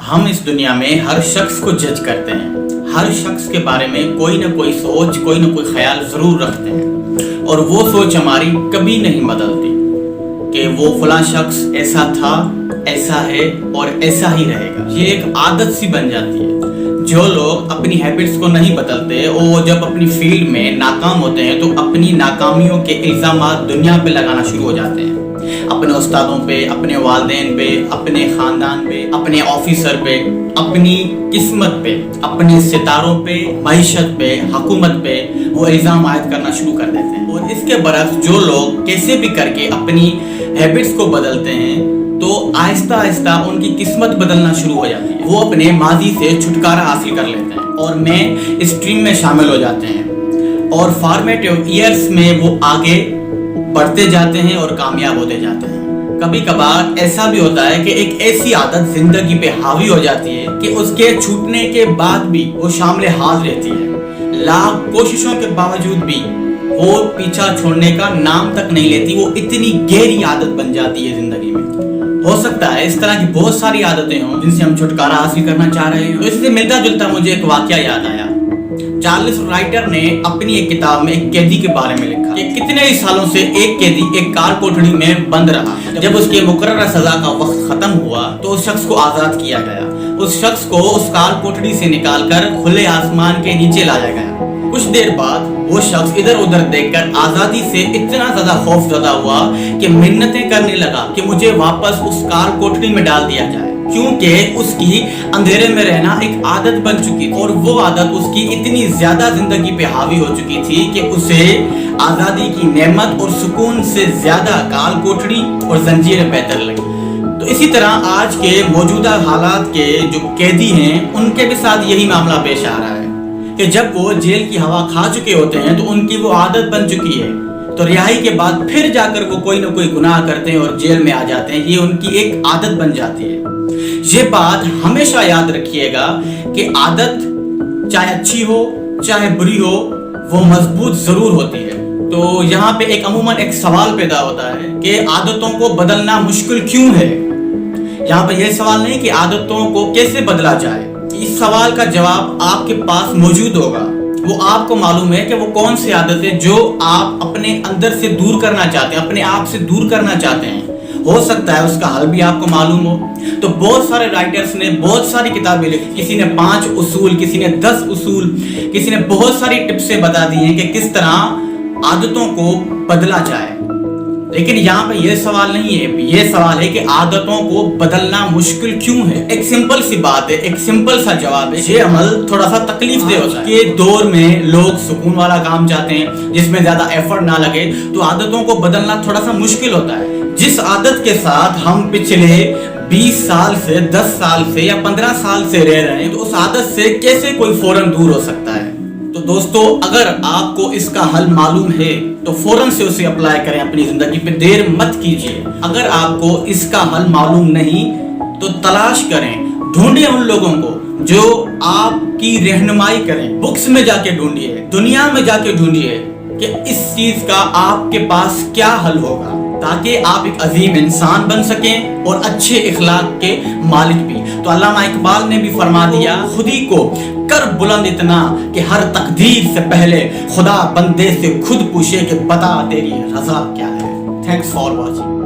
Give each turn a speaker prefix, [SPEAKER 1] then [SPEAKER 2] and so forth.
[SPEAKER 1] ہم اس دنیا میں ہر شخص کو جج کرتے ہیں، ہر شخص کے بارے میں کوئی نہ کوئی سوچ، کوئی نہ کوئی خیال ضرور رکھتے ہیں، اور وہ سوچ ہماری کبھی نہیں بدلتی کہ وہ فلاں شخص ایسا تھا، ایسا ہے اور ایسا ہی رہے گا۔ یہ ایک عادت سی بن جاتی ہے۔ جو لوگ اپنی ہیبٹس کو نہیں بدلتے، وہ جب اپنی فیلڈ میں ناکام ہوتے ہیں تو اپنی ناکامیوں کے الزامات دنیا پہ لگانا شروع ہو جاتے ہیں، اپنے استادوں پہ، اپنے والدین پہ، اپنے خاندان پہ، اپنے آفیسر پہ، اپنی قسمت پہ، اپنے ستاروں پہ، معیشت پہ، حکومت پہ وہ الزام عائد کرنا شروع کر دیتے ہیں۔ اور اس کے برعکس جو لوگ کیسے بھی کر کے اپنی ہیبٹس کو بدلتے ہیں تو آہستہ آہستہ ان کی قسمت بدلنا شروع ہو جاتی ہے۔ وہ اپنے ماضی سے چھٹکارا حاصل کر لیتے ہیں اور مین اسٹریم میں شامل ہو جاتے ہیں، اور فارمیٹیو ایئرس میں وہ آگے بڑھتے جاتے ہیں اور کامیاب ہوتے جاتے ہیں۔ کبھی کبھار ایسا بھی ہوتا ہے کہ ایک ایسی عادت زندگی پہ حاوی ہو جاتی ہے کہ اس کے چھوٹنے کے بعد بھی وہ شامل حال رہتی ہے، لاکھ کوششوں کے باوجود بھی وہ پیچھا چھوڑنے کا نام تک نہیں لیتی، وہ اتنی گہری عادت بن جاتی ہے زندگی میں۔ ہو سکتا ہے اس طرح کی بہت ساری عادتیں ہوں جن سے ہم چھٹکارا حاصل کرنا چاہ رہے ہیں۔ تو اس سے ملتا جلتا مجھے ایک واقعہ یاد آیا۔ چارلس رائٹر نے اپنی ایک کتاب میں ایک قیدی کے بارے میں لکھا کہ کتنے ہی سالوں سے ایک قیدی ایک کار کوٹڑی میں بند رہا۔ جب اس کے مقررہ سزا کا وقت ختم ہوا تو اس شخص کو آزاد کیا گیا۔ اس شخص کو اس کار کوٹڑی سے نکال کر کھلے آسمان کے نیچے لایا گیا۔ کچھ دیر بعد وہ شخص ادھر ادھر دیکھ کر آزادی سے اتنا زیادہ خوف زدہ ہوا کہ منتیں کرنے لگا کہ مجھے واپس اس کار کوٹڑی میں ڈال دیا جائے، کیونکہ اس کی اندھیرے میں رہنا ایک عادت بن چکی تھی، اور وہ عادت اس کی اتنی زیادہ زندگی پہ حاوی ہو چکی تھی کہ اسے آزادی کی نعمت اور سکون سے زیادہ کال کوٹڑی اور زنجیریں بہتر لگی۔ تو اسی طرح آج کے موجودہ حالات کے جو قیدی ہیں ان کے بھی ساتھ یہی معاملہ پیش آ رہا ہے کہ جب وہ جیل کی ہوا کھا چکے ہوتے ہیں تو ان کی وہ عادت بن چکی ہے، تو رہائی کے بعد پھر جا کر وہ کوئی نہ کوئی گناہ کرتے ہیں اور جیل میں آ جاتے ہیں۔ یہ ان کی ایک عادت بن جاتی ہے۔ یہ بات ہمیشہ یاد رکھیے گا کہ عادت چاہے اچھی ہو چاہے بری ہو وہ مضبوط ضرور ہوتی ہے۔ تو یہاں پہ عموماً ایک سوال پیدا ہوتا ہے کہ عادتوں کو بدلنا مشکل کیوں ہے؟ یہاں پہ یہ سوال نہیں کہ عادتوں کو کیسے بدلا جائے، اس سوال کا جواب آپ کے پاس موجود ہوگا۔ وہ آپ کو معلوم ہے کہ وہ کون سی عادت ہے جو آپ اپنے اندر سے دور کرنا چاہتے ہیں، اپنے آپ سے دور کرنا چاہتے ہیں۔ ہو سکتا ہے اس کا حل بھی آپ کو معلوم ہو۔ تو بہت سارے رائٹرز نے بہت ساری کتابیں لکھی، کسی نے 5 اصول، کسی نے 10 اصول، کسی نے بہت ساری ٹپسیں بتا دی ہیں کہ کس طرح عادتوں کو بدلا جائے۔ لیکن یہاں پہ یہ سوال نہیں ہے، یہ سوال ہے کہ عادتوں کو بدلنا مشکل کیوں ہے؟ ایک سمپل سی بات ہے، ایک سمپل سا جواب ہے۔ یہ عمل تھوڑا سا تکلیف دہ ہوتا ہے کہ دور میں لوگ سکون والا کام چاہتے ہیں جس میں زیادہ ایفرٹ نہ لگے، تو عادتوں کو بدلنا تھوڑا سا مشکل ہوتا ہے۔ جس عادت کے ساتھ ہم پچھلے 20 سال سے، 10 سال سے یا 15 سال سے رہ رہے ہیں، تو اس عادت سے کیسے کوئی فوراً دور ہو سکتا ہے؟ تو دوستو، اگر آپ کو اس کا حل معلوم ہے تو فوراً سے اسے اپلائی کریں اپنی زندگی پہ، دیر مت کیجیے۔ اگر آپ کو اس کا حل معلوم نہیں تو تلاش کریں، ڈھونڈیں ان لوگوں کو جو آپ کی رہنمائی کریں۔ بکس میں جا کے ڈھونڈیے، دنیا میں جا کے ڈھونڈیے کہ اس چیز کا آپ کے پاس کیا حل ہوگا، تاکہ آپ ایک عظیم انسان بن سکیں اور اچھے اخلاق کے مالک بھی۔ تو علامہ اقبال نے بھی فرما دیا، خودی کو کر بلند اتنا کہ ہر تقدیر سے پہلے خدا بندے سے خود پوچھے کہ بتا تیری رضا کیا ہے۔ Thanks for watching.